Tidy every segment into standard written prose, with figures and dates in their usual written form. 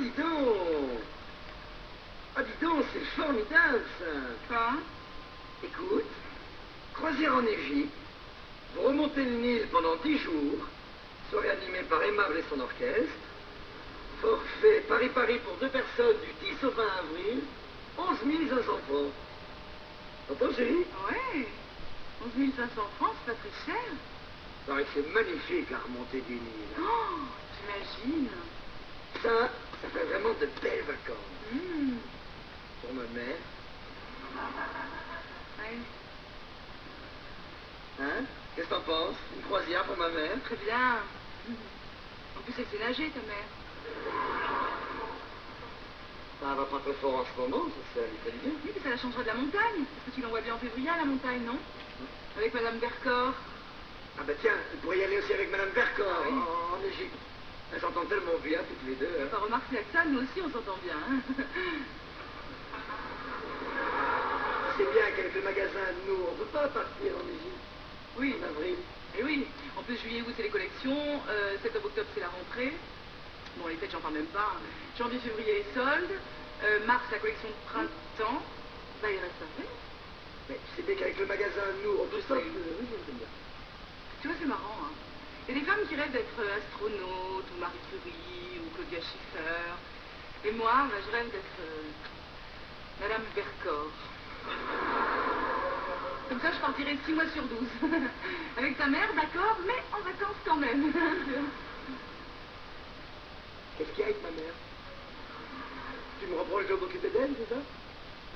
dis donc. Ah, dis donc, c'est formidable, ça. Quoi? Écoute, croisière en Égypte, vous remontez le Nil pendant 10 jours, soirée animée par Aimable et son orchestre, forfait Paris-Paris pour 2 personnes du 10 au 20 avril, 11 500 francs. T'entends, chérie? Ouais. 11 500 francs, c'est pas très cher. Paraît que c'est magnifique à remonter du Nil. Oh, j'imagine. Ça fait vraiment de belles vacances. Mmh. Pour ma mère. Ouais. Hein? Qu'est-ce que t'en penses? Une croisière pour ma mère? Très bien. En plus, elle sait nager, ta mère. Ça va pas très fort en ce moment, ça lui fait bien. Oui, mais ça la changera de la montagne. Parce que tu l'envoies bien en février à la montagne, non? Avec Madame Vercors. Ah bah tiens, vous pourriez y aller aussi avec Madame Vercors, Ah oui. en Égypte. Elles s'entendent tellement bien, toutes les deux. Pas remarqué avec ça, nous aussi, on s'entend bien. Hein. C'est bien qu'avec le magasin, nous, on peut pas partir en Égypte. Oui. En avril. Et oui. En plus, juillet, août, c'est les collections. Septembre, octobre, c'est la rentrée. Bon, les fêtes, j'en parle même pas. Janvier, février, les soldes. Mars, la collection de printemps. Bah, il reste à faire. Mais c'est bien qu'avec le magasin, nous, on peut pas... Oui. Oui, j'aime bien. Tu vois, c'est marrant, hein. Il y a des femmes qui rêvent d'être astronautes, ou Marie Curie, ou Claudia Schiffer. Et moi, bah, je rêve d'être Madame Vercors. Comme ça, je partirai 6 mois sur 12. Avec ta mère, d'accord, mais en vacances quand même. Qu'est-ce qu'il y a avec ma mère? Tu me reproches de m'occuper d'elle, c'est ça?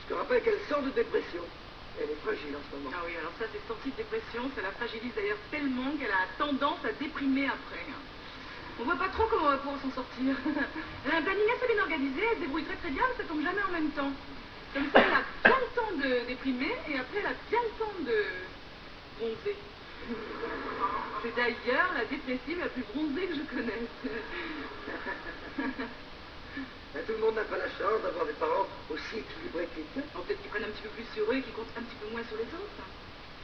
Je te rappelle qu'elle sort de dépression. Elle est fragile en ce moment. Ah oui, alors ça, c'est sortie de dépression. Ça la fragilise d'ailleurs tellement qu'elle a tendance à déprimer après. On voit pas trop comment on va pouvoir s'en sortir. Elle a un planning assez bien organisé, elle se débrouille très très bien, mais ça tombe jamais en même temps. Comme ça, elle a bien le temps de déprimer, et après, elle a bien le temps de bronzer. C'est d'ailleurs la dépressive la plus bronzée que je connaisse. Ben, tout le monde n'a pas la chance d'avoir des parents aussi équilibrés que les tiens. Alors, peut-être qu'ils prennent un petit peu plus sur eux et qu'ils comptent un petit peu moins sur les autres.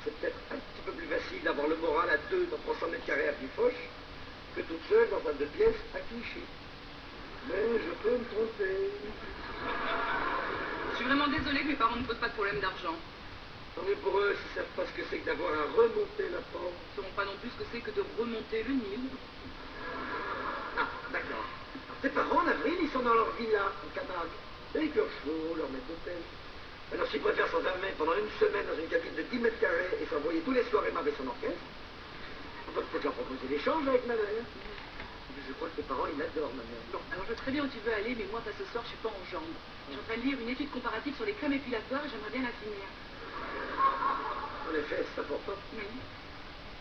C'est peut-être un petit peu plus facile d'avoir le moral à 2 dans 300 mètres carrés à Bufoche que toute seule dans un 2 pièces à Clichy. Mais je peux me tromper. Je suis vraiment désolée que mes parents ne posent pas de problème d'argent. Tant mieux pour eux s'ils savent pas ce que c'est que d'avoir à remonter la pente. Ils ne sauront pas non plus ce que c'est que de remonter le Nil. Ah, d'accord. Tes parents, en avril, ils sont dans leur villa, en Camargue, avec leurs chevaux, leur maître d'hôtel. Alors, s'ils préfèrent s'enfermer pendant une semaine dans une cabine de 10 mètres carrés et s'envoyer tous les soirs Aimable et son orchestre, on peut peut-être leur proposer l'échange avec ma mère. Je crois que tes parents, ils l'adorent, ma mère. Bon, alors je sais très bien où tu veux aller, mais moi, pas ce soir, je suis pas en jambes. Je suis en train de lire une étude comparative sur les crèmes épilatoires et j'aimerais bien la finir. En effet, c'est important. Oui.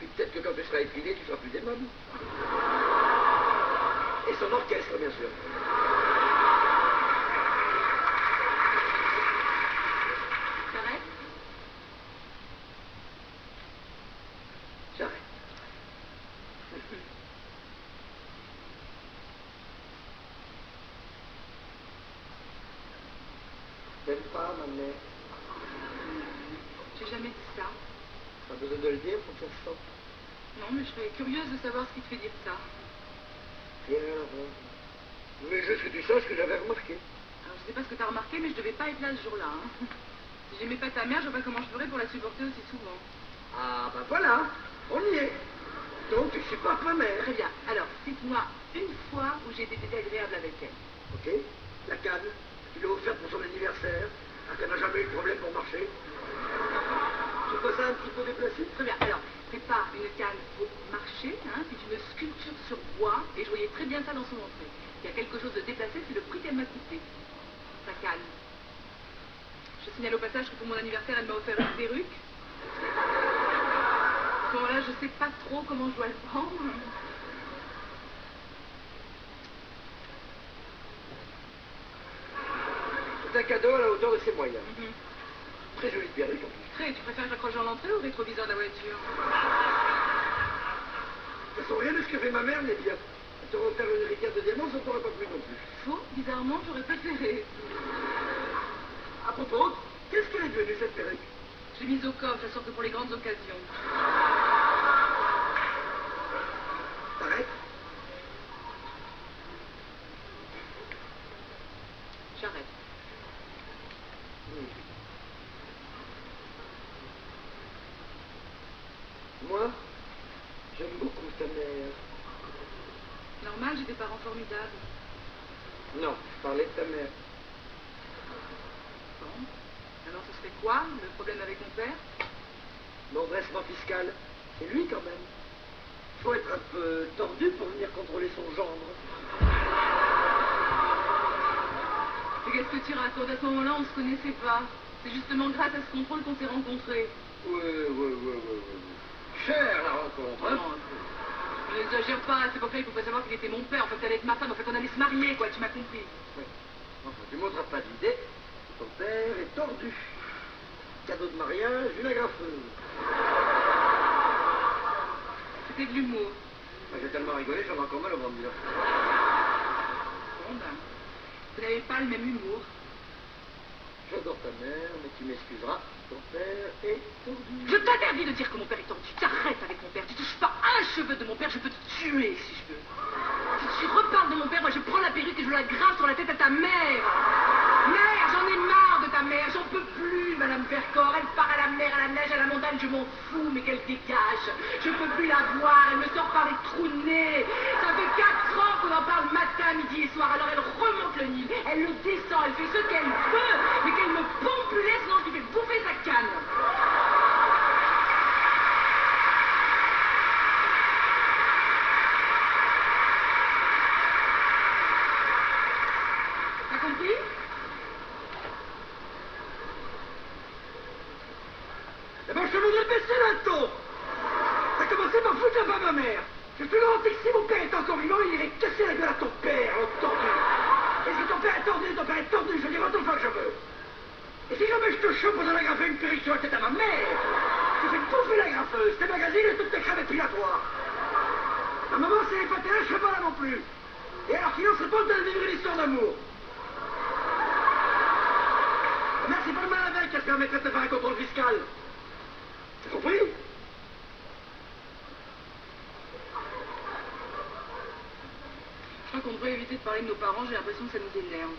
Puis peut-être que quand tu seras épilé, tu seras plus aimable. Et son orchestre, bien sûr. T'arrêtes? J'arrête. T'aimes pas, ma mère? J'ai jamais dit ça. Pas besoin de le dire pour que ça se sente. Non, mais je serais curieuse de savoir ce qui te fait dire ça. Et alors, mais juste que tu saches que j'avais remarqué. Alors, je sais pas ce que t'as remarqué, mais je devais pas être là ce jour-là. Hein. Si j'aimais pas ta mère, je vois pas comment je ferais pour la supporter aussi souvent. Ah, ben voilà, on y est. Donc, tu supportes ma mère. Très bien. Alors, cite-moi une fois où j'ai été désagréable avec elle. Ok, la canne, tu l'as offerte pour son anniversaire, alors qu'elle n'a jamais eu de problème pour marcher. Je trouve ça un petit peu déplacé. Très bien. Alors, c'est pas une canne pour marcher, hein, c'est une sculpture sur bois, et je voyais très bien ça dans son entrée. Il y a quelque chose de déplacé, c'est le prix qu'elle m'a coûté. Sa canne. Je signale au passage que pour mon anniversaire, elle m'a offert une perruque. À ce moment-là, je sais pas trop comment je dois le prendre. C'est un cadeau à la hauteur de ses moyens. Mhm. Très jolie perruque en plus. Très, tu préfères que j'accroche dans l'entrée ou au rétroviseur de la voiture? De toute façon, rien de ce que fait ma mère n'est bien. Elle t'aurait offert une héritière de diamants, ça t'aurait pas plu non plus. Faux, bizarrement, j'aurais préféré. À propos, qu'est-ce qu'elle est devenue cette perruque? J'ai mise au coffre, ça sort que pour les grandes occasions. T'arrêtes? ta mère. Normal, j'ai des parents formidables. Non, je parlais de ta mère. Bon. Alors ce serait quoi, le problème avec mon père? L'endressement fiscal. C'est lui quand même. Faut être un peu tordu pour venir contrôler son gendre. Et qu'est-ce que tu racontes? À ce moment-là, on se connaissait pas. C'est justement grâce à ce contrôle qu'on s'est rencontrés. Ouais. Cher la rencontre, hein? Non, n'exagère pas, c'est pas fait, il faut pas savoir qu'il était mon père. En fait, elle allait être ma femme, en fait, on allait se marier, quoi, tu m'as compris. Oui. Enfin, tu m'ôteras pas d'idée. Ton père est tordu. Cadeau de mariage, une agrafeuse. C'était de l'humour. J'ai tellement rigolé, j'en ai encore mal au ventre, là. Bon, ben, vous n'avez pas le même humour. J'adore ta mère, mais tu m'excuseras, ton père est tordu. Je t'interdis de dire que mon père est tordu. T'arrêtes avec mon père. Tu touches pas un cheveu de mon père, je peux te tuer si je veux. Si tu reparles de mon père, moi je prends la perruque et je la grave sur la tête à ta mère. Mère, j'en ai marre de ta mère, j'en peux plus, Madame Vercors. Elle part à la mer, à la neige, à la montagne, je m'en fous, mais qu'elle dégage. Je peux plus la voir, elle me sort par les trous de nez. Ça fait 4 ans qu'on en parle matin, midi et soir. Alors elle remonte le Nil, elle le descend, elle fait ce qu'elle veut, mais qu'elle me pompe plus l'air, sinon je lui fais bouffer sa canne. T'as compris? Eh ben, je te voudrais baisser d'un ton. T'as commencé par foutre la femme à ma mère. Je te garantis que si mon père est encore vivant, il irait casser la gueule à ton père, l'autre tordu. Et si ton père est tordu, je dirai autant de fois que je veux. Et si jamais je te chope pour agrafer une perruque sur la tête à ma mère, je fais bouffer la graffeuse, tes magazines et toutes tes crèmes épilatoires. Ma maman, c'est les pâtés, je serai pas là non plus. Et alors qu'il n'en serait pas de vivre une histoire d'amour. Ma mère, c'est pas le mal avec qu'elle se permettrait de te faire un contrôle fiscal. T'as compris? Je crois qu'on devrait éviter de parler de nos parents, j'ai l'impression que ça nous énerve.